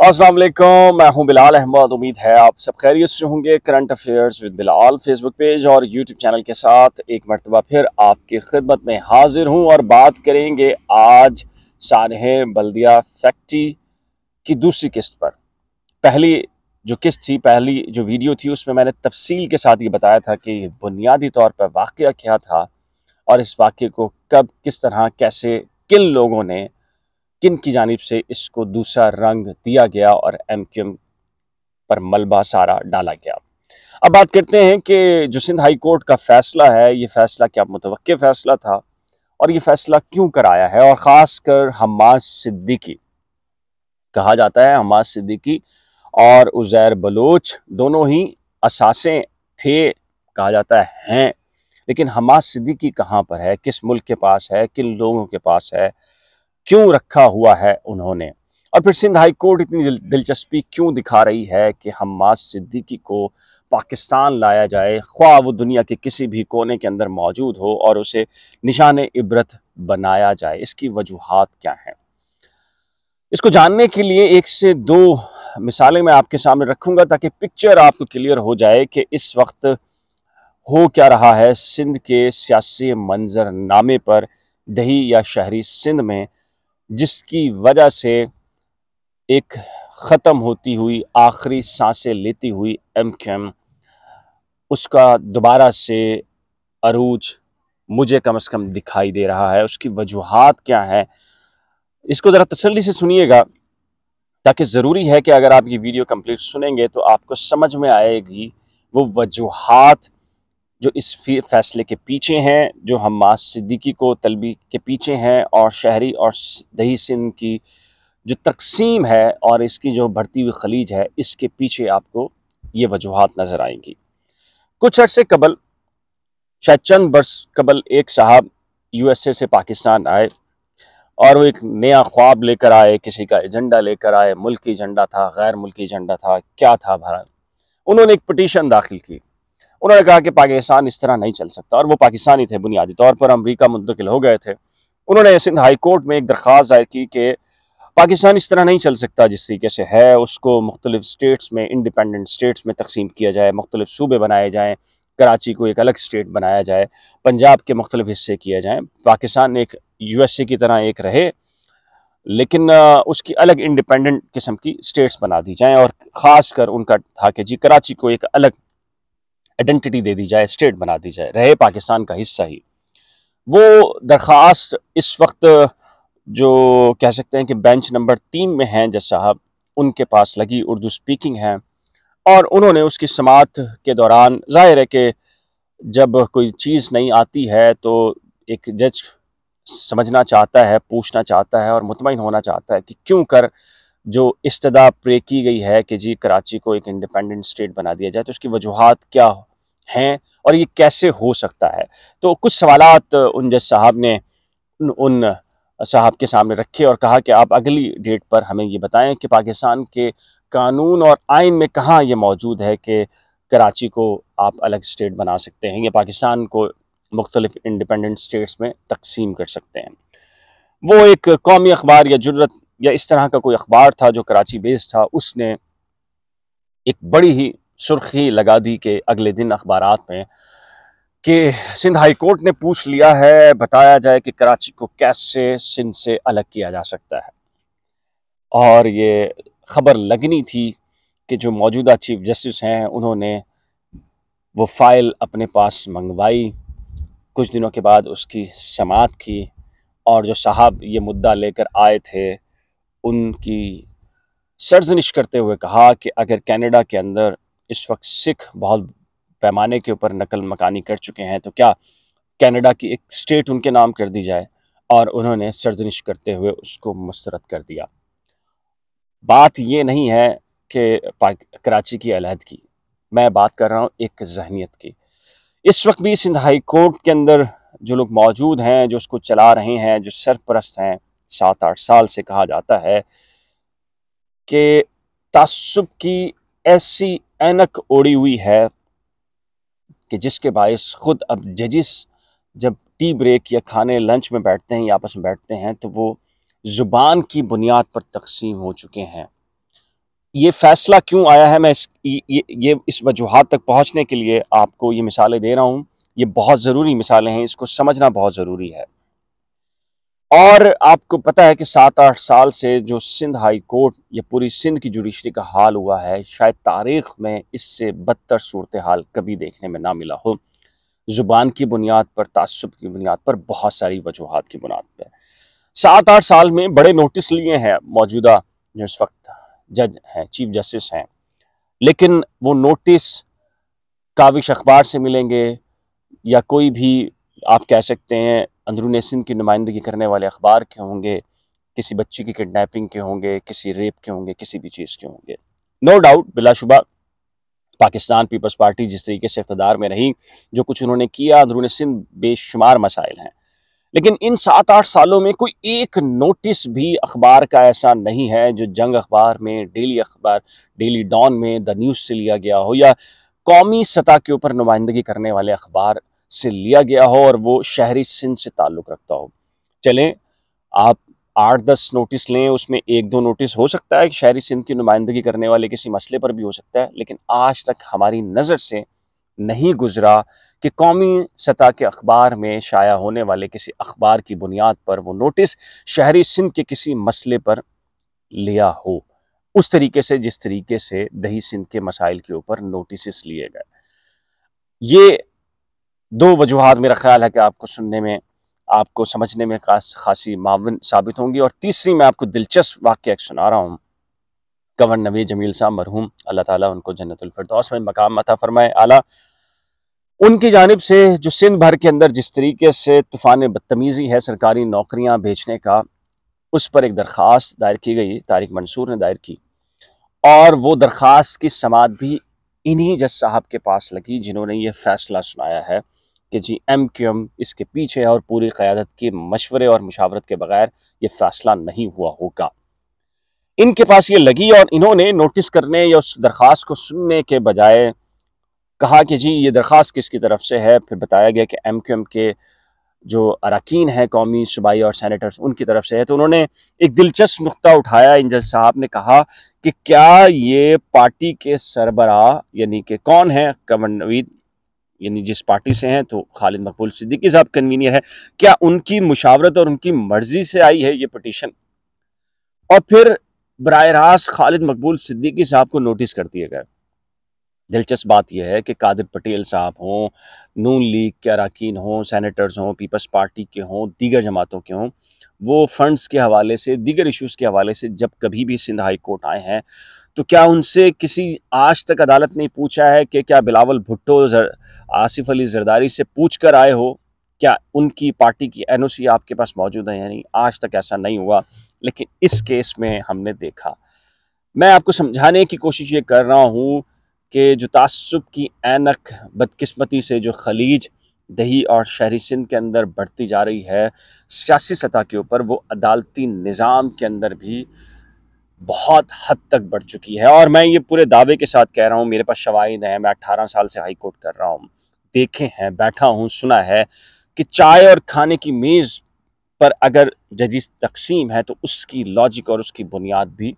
अस्सलाम वालेकुम, मैं हूं बिलाल अहमद। उम्मीद है आप सब खैरियत से होंगे। Current affairs with Bilal Facebook page और यूट्यूब चैनल के साथ एक मरतबा फिर आपकी खिदमत में हाजिर हूं और बात करेंगे आज सानहे बल्दिया फैक्ट्री की दूसरी किस्त पर। पहली जो किस्त थी, पहली जो वीडियो थी, उसमें मैंने तफसील के साथ ये बताया था कि बुनियादी तौर पर वाक़या क्या था और इस वाक़ये को कब, किस तरह, कैसे, किन लोगों ने, किन की जानिब से इसको दूसरा रंग दिया गया और एमक्यूएम पर मलबा सारा डाला गया। अब बात करते हैं कि जो सिंध हाई कोर्ट का फैसला है, ये फैसला क्या मुतवक्के फैसला था और ये फैसला क्यों कराया है। और ख़ासकर हम्माद सिद्दीकी, कहा जाता है हम्माद सिद्दीकी और उज़ैर बलोच दोनों ही असासे थे, कहा जाता है, लेकिन हम्माद सिद्दीकी कहाँ पर है, किस मुल्क के पास है, किन लोगों के पास है, क्यों रखा हुआ है उन्होंने, और फिर सिंध हाई कोर्ट इतनी दिलचस्पी क्यों दिखा रही है कि हम्माद सिद्दीकी को पाकिस्तान लाया जाए, ख्वाह वो दुनिया के किसी भी कोने के अंदर मौजूद हो, और उसे निशाने इबरत बनाया जाए। इसकी वजूहात क्या हैं, इसको जानने के लिए एक से दो मिसालें मैं आपके सामने रखूंगा ताकि पिक्चर आपको क्लियर हो जाए कि इस वक्त हो क्या रहा है सिंध के सियासी मंजरनामे पर, दही या शहरी सिंध में, जिसकी वजह से एक ख़त्म होती हुई, आखिरी सांसें लेती हुई एमक्यूएम, उसका दोबारा से अरूज मुझे कम से कम दिखाई दे रहा है। उसकी वजूहात क्या है, इसको ज़रा तसल्ली से सुनिएगा, ताकि ज़रूरी है कि अगर आप ये वीडियो कंप्लीट सुनेंगे तो आपको समझ में आएगी वो वजूहात जो इस फैसले के पीछे हैं, जो हम्माद सिद्दीकी को तलबी के पीछे हैं, और शहरी और दही सिंध की जो तकसीम है और इसकी जो बढ़ती हुई खलीज है, इसके पीछे आपको ये वजूहात नज़र आएंगी। कुछ अर्से कबल, शायद चंद बरस कबल, एक साहब यूएसए से पाकिस्तान आए और वो एक नया ख्वाब लेकर आए, किसी का एजेंडा लेकर आए। मुल्की एजेंडा था, गैर मुल्की एजेंडा था, क्या था भारत। उन्होंने एक पिटीशन दाखिल की। उन्होंने कहा कि पाकिस्तान इस तरह नहीं चल सकता, और वो पाकिस्तानी थे बुनियादी तौर पर, अमरीका मुंतकिल हो गए थे। उन्होंने सिंध हाई कोर्ट में एक दरख्वास्त दायर की कि पाकिस्तान इस तरह नहीं चल सकता जिस तरीके से है, उसको मुख्तलिफ स्टेट्स में, इंडिपेंडेंट स्टेट्स में तकसीम किया जाए, मुख्तलिफ सूबे बनाए जाएँ, कराची को एक अलग स्टेट बनाया जाए, पंजाब के मुख्तलिफ हिस्से किए जाएँ, पाकिस्तान एक यूएसए की तरह एक रहे, लेकिन उसकी अलग इंडिपेंडेंट किस्म की स्टेट्स बना दी जाएँ, और ख़ास कर उनका था कि जी कराची को एक अलग आइडेंटिटी दे दी जाए, स्टेट बना दी जाए, रहे पाकिस्तान का हिस्सा ही। वो दरख्वास्त इस वक्त जो कह सकते हैं कि बेंच नंबर 3 में हैं जज साहब, उनके पास लगी, उर्दू स्पीकिंग हैं, और उन्होंने उसकी समाअत के दौरान, ज़ाहिर है कि जब कोई चीज़ नहीं आती है तो एक जज समझना चाहता है, पूछना चाहता है और मुतमईन होना चाहता है कि क्यों कर जो इस्तदा प्रे की गई है कि जी कराची को एक इंडिपेंडेंट स्टेट बना दिया जाए, तो उसकी वजूहात क्या हैं और ये कैसे हो सकता है। तो कुछ सवालात उन जज साहब ने उन साहब के सामने रखे और कहा कि आप अगली डेट पर हमें ये बताएं कि पाकिस्तान के कानून और आइन में कहाँ ये मौजूद है कि कराची को आप अलग स्टेट बना सकते हैं या पाकिस्तान को मुख्तलिफ इंडिपेंडेंट स्टेट्स में तकसीम कर सकते हैं। वो एक कौमी अखबार या जुर्रत या इस तरह का कोई अखबार था जो कराची बेस्ड था, उसने एक बड़ी ही सुर्खी लगा दी कि अगले दिन अखबारात में कि सिंध हाई कोर्ट ने पूछ लिया है, बताया जाए कि कराची को कैसे सिंध से अलग किया जा सकता है। और ये खबर लगनी थी कि जो मौजूदा चीफ जस्टिस हैं, उन्होंने वो फाइल अपने पास मंगवाई, कुछ दिनों के बाद उसकी समाअत की, और जो साहब ये मुद्दा लेकर आए थे उनकी सरजनिश करते हुए कहा कि अगर कनाडा के अंदर इस वक्त सिख बहुत पैमाने के ऊपर नकल मकानी कर चुके हैं तो क्या कनाडा की एक स्टेट उनके नाम कर दी जाए, और उन्होंने सरजनिश करते हुए उसको मुस्तरद कर दिया। बात ये नहीं है कि कराची की अलहदगी, मैं बात कर रहा हूँ एक जहनीत की। इस वक्त भी सिंध हाई कोर्ट के अंदर जो लोग मौजूद हैं, जो उसको चला रहे हैं, जो सरपरस्त हैं, 7-8 साल से कहा जाता है कि तासुब की ऐसी ऐनक ओढ़ी हुई है कि जिसके बायस खुद अब जजिस जब टी ब्रेक या खाने लंच में बैठते हैं या आपस में बैठते हैं तो वो ज़ुबान की बुनियाद पर तकसीम हो चुके हैं। ये फैसला क्यों आया है, मैं इस वजूहात तक पहुंचने के लिए आपको ये मिसालें दे रहा हूं। ये बहुत ज़रूरी मिसालें हैं, इसको समझना बहुत ज़रूरी है। और आपको पता है कि 7-8 साल से जो सिंध हाई कोर्ट या पूरी सिंध की जुडिशरी का हाल हुआ है, शायद तारीख में इससे बदतर सूरत हाल कभी देखने में ना मिला हो। ज़ुबान की बुनियाद पर, तासुब की बुनियाद पर, बहुत सारी वजूहात की बुनियाद पर 7-8 साल में बड़े नोटिस लिए हैं मौजूदा जो इस वक्त जज हैं, चीफ जस्टिस हैं, लेकिन वो नोटिस काबिश अखबार से मिलेंगे या कोई भी आप कह सकते हैं अंदरूनी सिंध की नुमाइंदगी करने वाले अखबार के होंगे, किसी बच्ची की किडनैपिंग के होंगे, किसी रेप के होंगे, किसी भी चीज़ के होंगे। नो डाउट, बिलाशुबा पाकिस्तान पीपल्स पार्टी जिस तरीके से इक़्तिदार में रही, जो कुछ उन्होंने किया, अंदरूनी सिंध बेशुमार मसाइल हैं। लेकिन इन 7-8 सालों में कोई एक नोटिस भी अखबार का ऐसा नहीं है जो जंग अखबार में, डेली अखबार, डेली डॉन में, द न्यूज़ से लिया गया हो या कौमी सतह के ऊपर नुमाइंदगी करने वाले अखबार से लिया गया हो और वो शहरी सिंध से ताल्लुक़ रखता हो। चलें, आप 8-10 नोटिस लें, उसमें 1-2 नोटिस हो सकता है कि शहरी सिंध की नुमाइंदगी करने वाले किसी मसले पर भी हो सकता है, लेकिन आज तक हमारी नज़र से नहीं गुजरा कि कौमी सतह के अखबार में शाया होने वाले किसी अखबार की बुनियाद पर वो नोटिस शहरी सिंध के किसी मसले पर लिया हो, उस तरीके से जिस तरीके से दही सिंध के मसाइल के ऊपर नोटिस लिए गए। ये 2 वजूहात मेरा ख्याल है कि आपको सुनने में, आपको समझने में खासी माविन साबित होंगी। और तीसरी मैं आपको दिलचस्प वाक़या एक सुना रहा हूँ। गवर्नर नवीद जमील साहब मरहूम, अल्लाह ताला उनको जन्नतुल फिरदौस में मकाम अता फरमाए आला, उनकी जानिब से जो सिंध भर के अंदर जिस तरीके से तूफ़ान बदतमीज़ी है सरकारी नौकरियां बेचने का, उस पर एक दरख्वास्त दायर की गई, तारिक मंसूर ने दायर की, और वो दरख्वास्त की समाअत भी इन्हीं जज साहब के पास लगी जिन्होंने ये फ़ैसला सुनाया है कि जी MQM इसके पीछे है और पूरी क़यादत के मशवरे और मुशावरत के बगैर ये फ़ैसला नहीं हुआ होगा। इनके पास ये लगी और इन्होंने नोटिस करने या उस दरख्वास्त को सुनने के बजाय कहा कि जी ये दरख्वास्त किसकी तरफ से है। फिर बताया गया कि MQM के जो अरकान हैं कौमी सूबाई और सेनेटर्स, उनकी तरफ से है। तो उन्होंने एक दिलचस्प नुक्ता उठाया, इन जज साहब ने कहा कि क्या ये पार्टी के सरबराह यानी कि कौन है, गवर्नर नवीद यानी जिस पार्टी से हैं, तो खालिद मकबूल सिद्दीकी साहब कन्वीनर है, क्या उनकी मुशावरत और उनकी मर्जी से आई है ये पिटीशन? और फिर बराह रास्त खालिद मकबूल सिद्दीकी साहब को नोटिस कर दिया गया। दिलचस्प बात यह है कि कादिर पटेल साहब हों, नून लीग के अरकान हों, सेनेटर्स हों, पीपल्स पार्टी के हों, दीगर जमातों के हों, वो फंड्स के हवाले से, दीगर इशूज़ के हवाले से जब कभी भी सिंध हाई कोर्ट आए हैं, तो क्या उनसे किसी आज तक अदालत ने पूछा है कि क्या बिलावल भुट्टो, आसिफ अली जरदारी से पूछ कर आए हो, क्या उनकी पार्टी की NOC आपके पास मौजूद है या नहीं? आज तक ऐसा नहीं हुआ, लेकिन इस केस में हमने देखा। मैं आपको समझाने की कोशिश ये कर रहा हूँ कि जो तासुब की ऐनक बदकिस्मती से जो खलीज दही और शहरी सिंध के अंदर बढ़ती जा रही है सियासी सतह के ऊपर, वो अदालती निज़ाम के अंदर भी बहुत हद तक बढ़ चुकी है। और मैं ये पूरे दावे के साथ कह रहा हूँ, मेरे पास शवाहिद हैं, मैं 18 साल से हाई कोर्ट कर रहा हूँ, देखे हैं, बैठा हूँ, सुना है कि चाय और खाने की मेज़ पर अगर जजीज तकसीम है तो उसकी लॉजिक और उसकी बुनियाद भी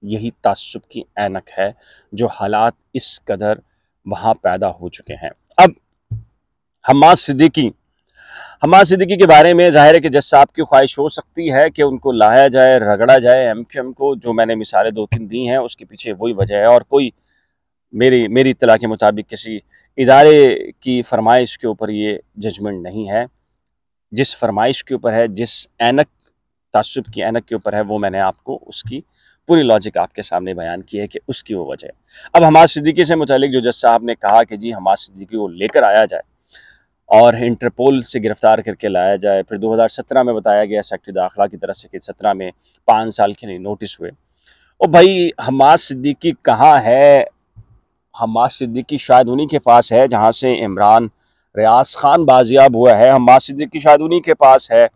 यही तासुब की ऐनक है, जो हालात इस कदर वहाँ पैदा हो चुके हैं। अब हम्माद सिद्दीकी के बारे में ज़ाहिर है कि जज साहब की ख्वाहिश हो सकती है कि उनको लाया जाए, रगड़ा जाए MQM को। जो मैंने मिसालें 2-3 दी हैं उसके पीछे वही वजह है, और कोई मेरी इत्तला के मुताबिक किसी इदारे की फरमाइश के ऊपर ये जजमेंट नहीं है। जिस फरमाइश के ऊपर है, जिस ऐनक, तासुब की ऐनक के ऊपर है, वो मैंने आपको उसकी पूरी लॉजिक आपके सामने बयान की है कि उसकी वो वजह है। अब हम्माद सिद्दीकी से मुतालिक जो जज साहब ने कहा कि जी हम्माद सिद्दीकी को लेकर आया जाए और इंटरपोल से गिरफ्तार करके लाया जाए। फिर 2017 में बताया गया सेक्रेटरी दाखिला की तरफ से कि 17 में 5 साल के लिए नोटिस हुए। ओ भाई, हम्माद सिद्दीकी कहाँ है? हम्माद सिद्दीकी शायद उन्हीं के पास है जहाँ से इमरान रियाज खान बाजियाब हुआ है। हम्माद सिद्दीकी शायद उन्हीं के पास है,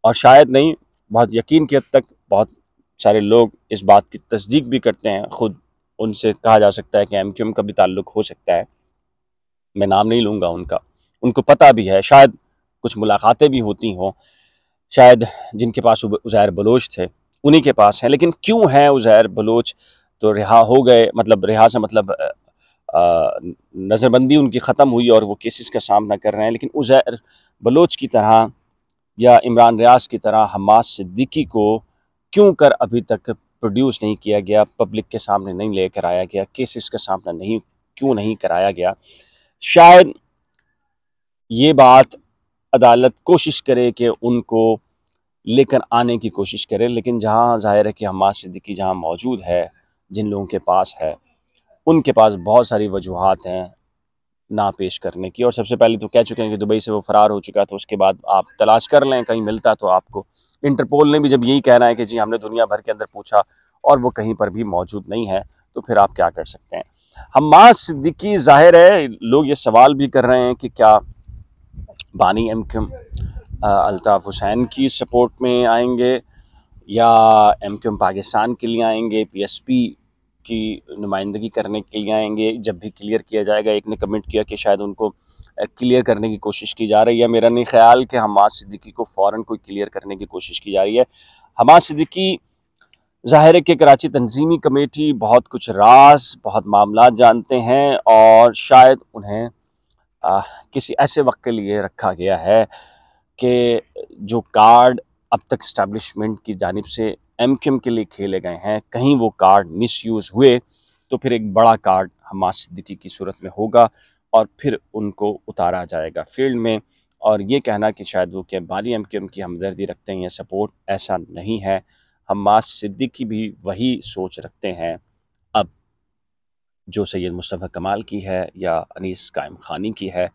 और शायद नहीं, बहुत यकीन की हद तक बहुत सारे लोग इस बात की तस्दीक भी करते हैं। खुद उनसे कहा जा सकता है कि MQM का भी ताल्लुक हो सकता है, मैं नाम नहीं लूँगा उनका। उनको पता भी है, शायद कुछ मुलाकातें भी होती हों, शायद जिनके पास उज़ैर बलोच थे उन्हीं के पास हैं। लेकिन क्यों हैं उज़ैर बलोच तो रिहा हो गए, मतलब रिहा से मतलब नज़रबंदी उनकी ख़त्म हुई और वो केसेस का सामना कर रहे हैं। लेकिन उज़ैर बलोच की तरह या इमरान रियाज की तरह हमास सिद्दीकी को क्यों कर अभी तक प्रोड्यूस नहीं किया गया, पब्लिक के सामने नहीं लेकर आया गया, केसेस का सामना क्यों नहीं कराया गया? शायद ये बात अदालत कोशिश करे कि उनको लेकर आने की कोशिश करे, लेकिन जहाँ ज़ाहिर है कि हमास सिद्दीकी जहाँ मौजूद है, जिन लोगों के पास है, उनके पास बहुत सारी वजूहात हैं ना पेश करने की। और सबसे पहले तो कह चुके हैं कि दुबई से वो फ़रार हो चुका, तो उसके बाद आप तलाश कर लें, कहीं मिलता तो आपको। इंटरपोल ने भी जब यही कहना है कि जी हमने दुनिया भर के अंदर पूछा और वो कहीं पर भी मौजूद नहीं है, तो फिर आप क्या कर सकते हैं? हम्मास सिद्दीकी, ज़ाहिर है लोग ये सवाल भी कर रहे हैं कि क्या बानी एमक्यूएम अल्ताफ़ हुसैन की सपोर्ट में आएंगे या एमक्यूएम पाकिस्तान के लिए आएंगे, पीएसपी की नुमाइंदगी करने के लिए आएंगे। जब भी क्लियर किया जाएगा, एक ने कमेंट किया कि शायद उनको क्लियर करने की कोशिश की जा रही है। मेरा नहीं ख्याल कि हमास सिद्दीकी को फ़ौरन कोई क्लियर करने की कोशिश की जा रही है। हमास सिद्दीकी ज़ाहिर है कि कराची तंजीमी कमेटी बहुत कुछ राज, बहुत मामला जानते हैं और शायद उन्हें किसी ऐसे वक्त के लिए रखा गया है कि जो कार्ड अब तक इस्टेब्लिशमेंट की जानिब से एमक्यूएम के लिए खेले गए हैं, कहीं वो कार्ड मिसयूज़ हुए तो फिर एक बड़ा कार्ड हमास सिद्दीकी की सूरत में होगा और फिर उनको उतारा जाएगा फील्ड में। और ये कहना कि शायद वो बानी एमक्यूएम की हमदर्दी रखते हैं या सपोर्ट, ऐसा नहीं है। हमास सिद्दीकी भी वही सोच रखते हैं अब जो सैयद मुस्तफ़ा कमाल की है या अनीस कायम खानी की है।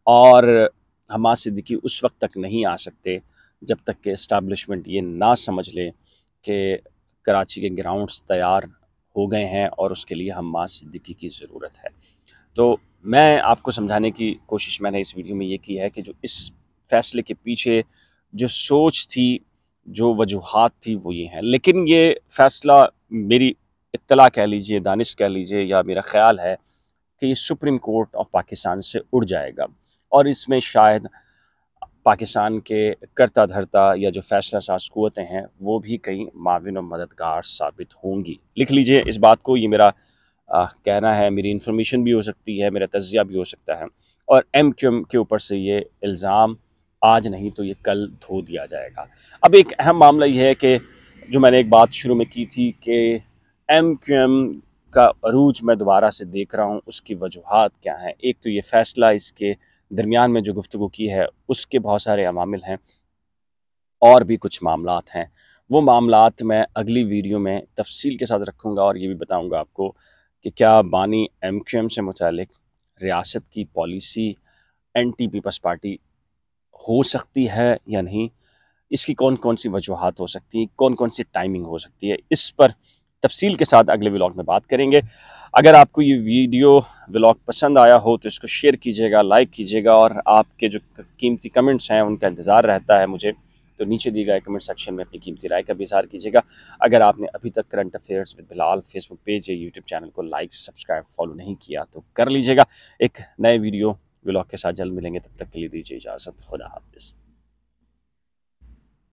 और हमास सिद्दीकी उस वक्त तक नहीं आ सकते जब तक कि इस्टेब्लिशमेंट ये ना समझ ले कि कराची के ग्राउंड्स तैयार हो गए हैं और उसके लिए हमास सिद्दीकी की ज़रूरत है। तो मैं आपको समझाने की कोशिश मैंने इस वीडियो में ये की है कि जो इस फ़ैसले के पीछे जो सोच थी, जो वजूहात थी, वो ये हैं। लेकिन ये फ़ैसला, मेरी इत्तला कह लीजिए, दानिश कह लीजिए, या मेरा ख़्याल है कि ये सुप्रीम कोर्ट ऑफ पाकिस्तान से उड़ जाएगा और इसमें शायद पाकिस्तान के करता धरता या जो फैसला साज क़ुव्वतें हैं वो भी कहीं माविन और मददगार साबित होंगी। लिख लीजिए इस बात को, ये मेरा कहना है, मेरी इन्फॉर्मेशन भी हो सकती है, मेरा तज़िया भी हो सकता है। और एमक्यूएम के ऊपर से ये इल्ज़ाम आज नहीं तो ये कल धो दिया जाएगा। अब एक अहम मामला ये है कि जो मैंने एक बात शुरू में की थी कि एमक्यूएम का अरूज मैं दोबारा से देख रहा हूँ, उसकी वजूहात क्या हैं। एक तो ये फ़ैसला, इसके दरमियान में जो गुफ्तगू की है उसके बहुत सारे अवामिल हैं और भी कुछ मामलात हैं। वो मामलात मैं अगली वीडियो में तफसील के साथ रखूँगा और ये भी बताऊँगा आपको कि क्या बानी एमक्यूएम से मुतालिक रियासत की पॉलिसी एंटी पीपल्स पार्टी हो सकती है या नहीं, इसकी कौन कौन सी वजूहात हो सकती हैं, कौन कौन सी टाइमिंग हो सकती है, इस पर तफसील के साथ अगले व्लॉग में बात करेंगे। अगर आपको ये वीडियो व्लॉग पसंद आया हो तो इसको शेयर कीजिएगा, लाइक कीजिएगा और आपके जो कीमती कमेंट्स हैं उनका इंतज़ार रहता है मुझे, तो नीचे दिए गए कमेंट सेक्शन में अपनी कीमती राय का भी इज़हार कीजिएगा। अगर आपने अभी तक current affairs with Bilal Facebook page या यूट्यूब चैनल को लाइक, सब्सक्राइब, फॉलो नहीं किया तो कर लीजिएगा। एक नए वीडियो व्लॉग के साथ जल्द मिलेंगे, तब तक के लिए दीजिए इजाज़त। खुदा हाफिज़।